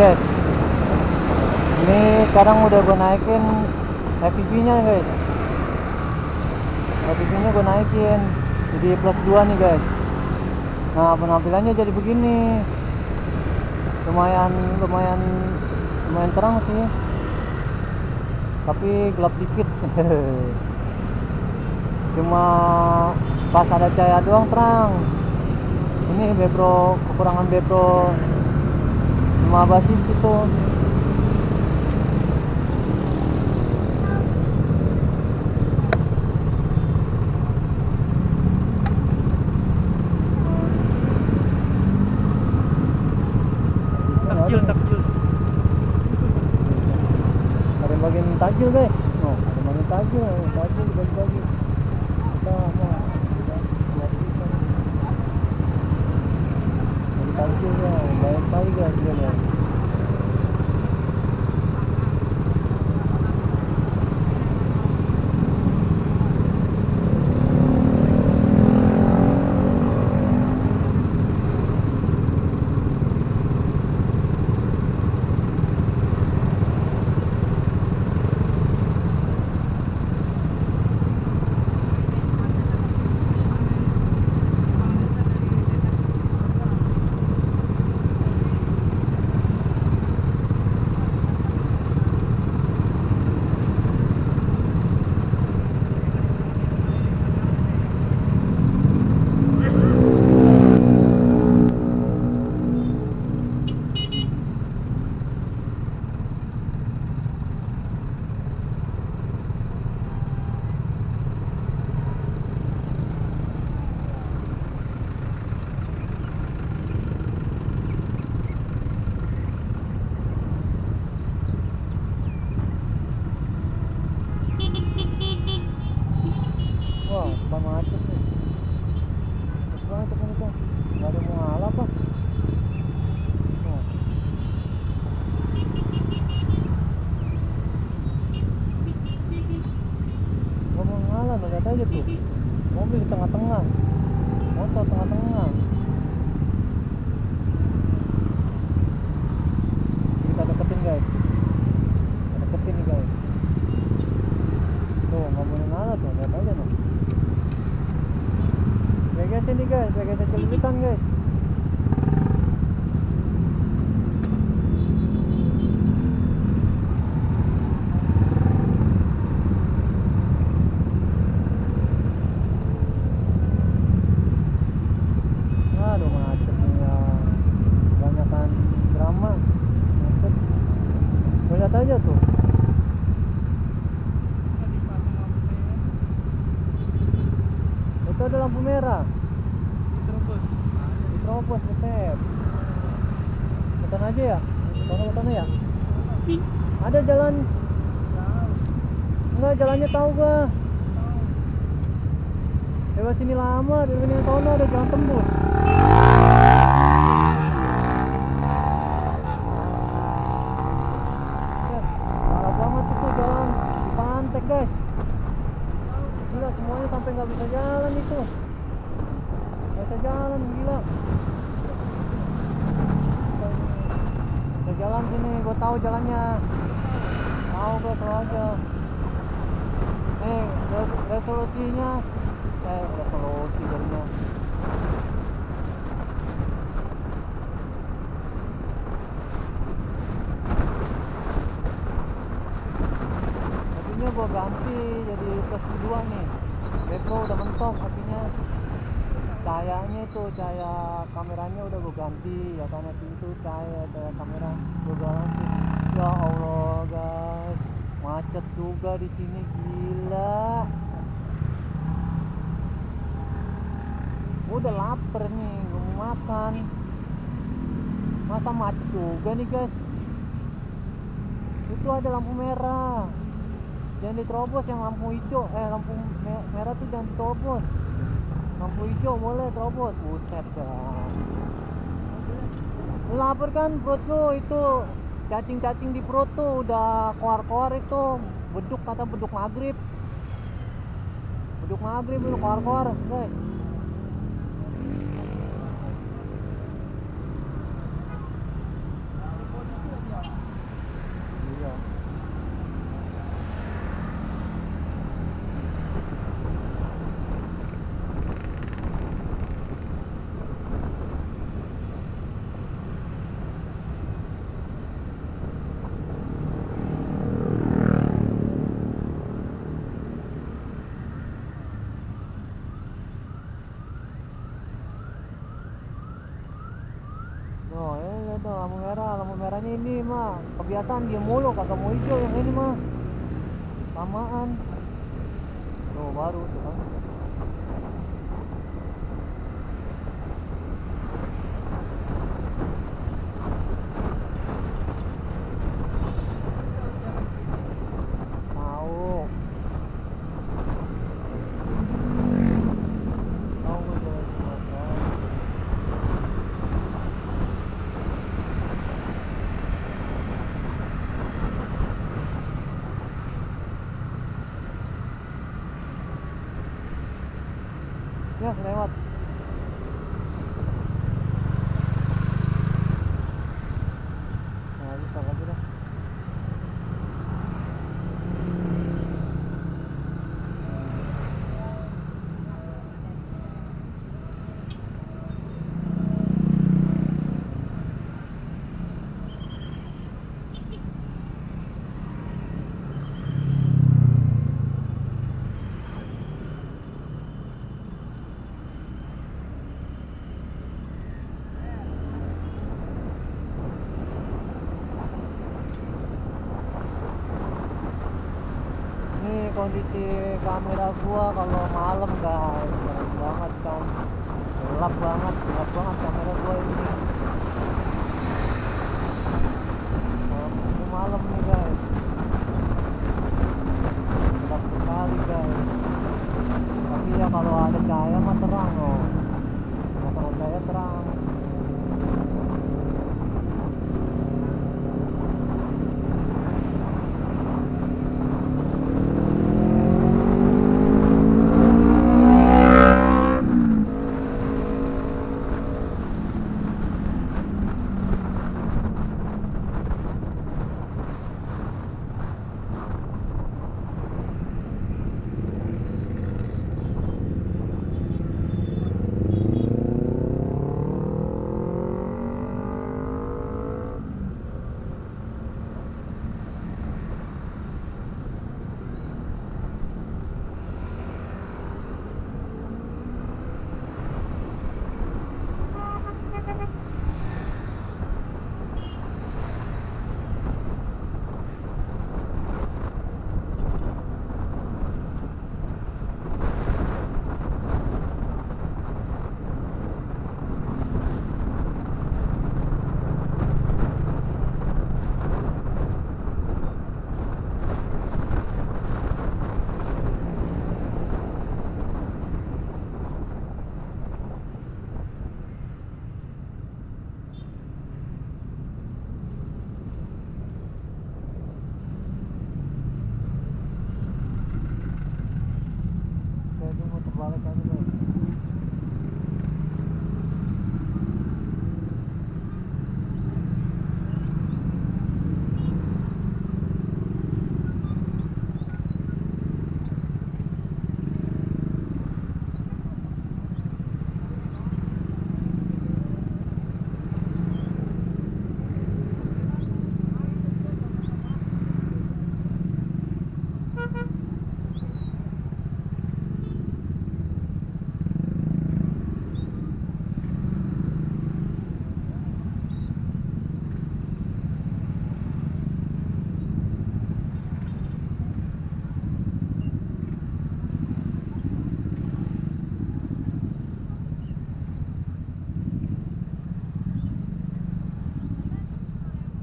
guys. Ini sekarang udah gue naikin FPV nya guys. FPV nya gue naikin jadi +2 nih guys. Nah penampilannya jadi begini. Lumayan terang sih, tapi gelap dikit. Cuma pas ada cahaya doang terang. Ini bebro, kekurangan bebro 5 basis itu. Takjil. Ada yang bagian takjil guys. Oh, ada yang bagian takjil bagi-bagi. Kita mau bagi takjil ya, banyak sekali guys ya. Wah, depan macet nih. Terus banget depan itu. Gak ada yang mau ngalah apa? Oh. Gak mau ngalah, lihat aja tuh. Mobil di tengah-tengah. Motor tengah-tengah. Kita deketin guys. Kita deketin nih guys. Tuh, gak mau ngalah tuh, lihat aja tuh. Guys ini guys, guys celilitan guys. Aduh macet nih ya, banyakan drama macet. Lihat aja tuh. Itu ada lampu merah. Terobos Beb. Beton aja ya? Beton ya? Ada jalan. Enggak, jalannya tahu gua. Lewat sini lama, dari sini sono ada jalan tembus. Parah banget itu jalan di Pantek guys. Gila, semuanya sampai nggak bisa jalan itu. Nggak bisa jalan, gila. Bisa jalan sini, gue tahu jalannya. Tahu gue tahu aja. Nih, resolusinya. Resolusi jadinya. Akhirnya gue ganti jadi +2 nih. Beko udah mentok akhirnya. Cahayanya itu, cahaya kameranya udah gue ganti ya, karena itu cahaya kamera gue ganti. Ya Allah guys, macet juga di sini, gila. Udah lapar nih, gue mau makan. Masa macet juga nih guys. Itu ada lampu merah, jangan diterobos. Yang lampu hijau, lampu merah tuh jangan diterobos. Lampu hijau boleh terobos. Buset dah. Lapar kan perut lu itu, cacing-cacing di perut tuh udah koar-koar itu. Beduk, kata beduk maghrib. Beduk maghrib itu koar-koar guys. tuh lampu merahnya ini mah kebiasaan dia mulu kagak mau hijau, yang ini mah samaan tuh baru tuh kan. Tahu tahu gue jalan Sumatera. Ya lewat. Nah bisa lagi dah. Ini kondisi kamera gua kalau malam guys, keren banget kan, gelap banget kamera gua ini. Kalau malam nih guys, gelap sekali guys. Tapi ya kalau ada cahaya mah terang loh, kalau kena cahaya terang. Jadi mau terbalik aja guys.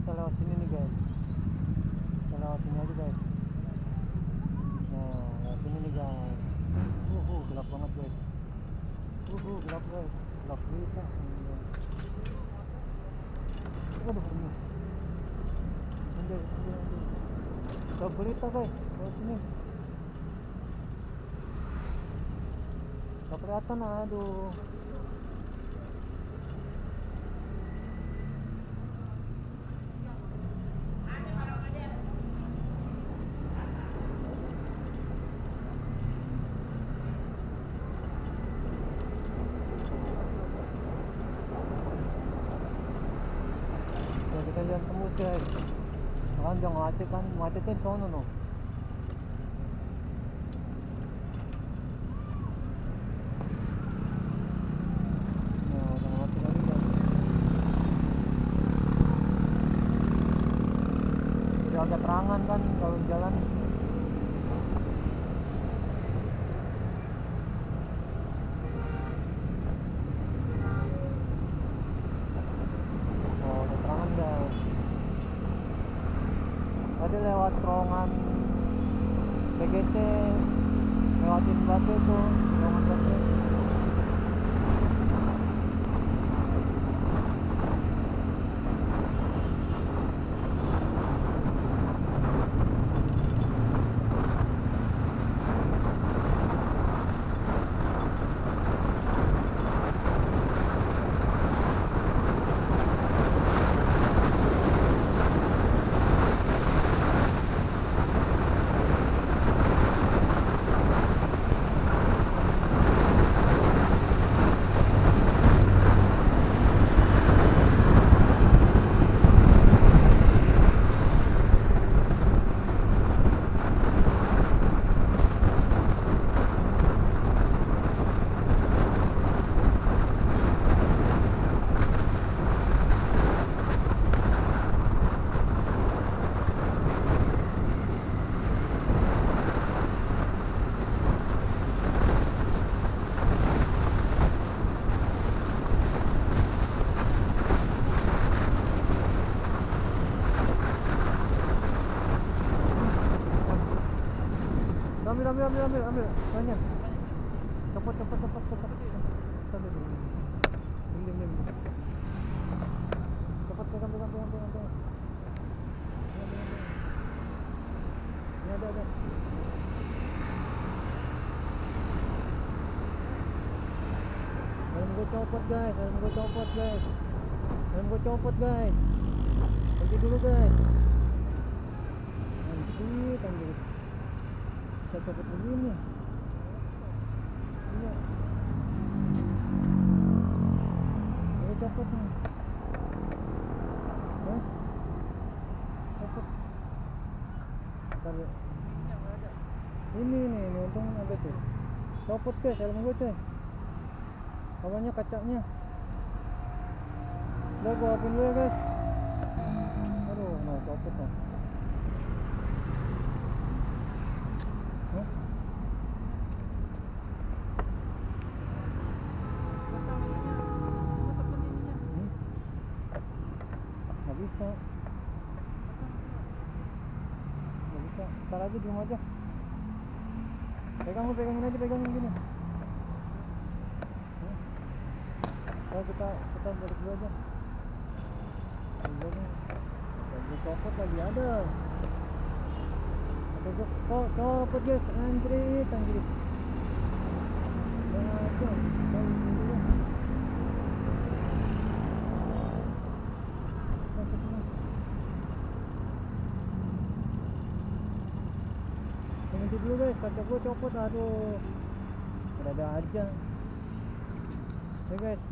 Kita lewat sini nih guys, kita lewat sini aja guys. Nah lewat sini nih guys. Gelap banget guys. Gelap guys, gelap gulita. Aduh ini anjay. Gelap gulita guys, lewat sini gak kelihatan, aduh. Ya kita lihat tembus guys, kan jangan macet kan sono no. Nah udah macet lagi guys. terangan kan kalau di jalan. Oh, udah terangan guys. Tadi lewat terowongan PGC, lewatin Batu tuh, terowongan Batu. Ambil banyak. Cepat. Diam. Cepat ambil. Ya ada. Helm gue copot guys. Pergi dulu guys. Anjir. Saya copot begini. Iya. Ini copot nih. Copot. Ini untung ada tuh. Copot guys, helm gue coy. Awalnya kacanya. Udah gua hapin dulu ya guys. Aduh, nah copot nih. Nggak bisa. Ntar aja di rumah aja. Pegangin gini. Kalau kita balik dulu aja. Lagi copot lagi ada. Copot guys, anjrit. Berhenti dulu guys, kaca gua copot, aduh. Ada aja. Oke guys.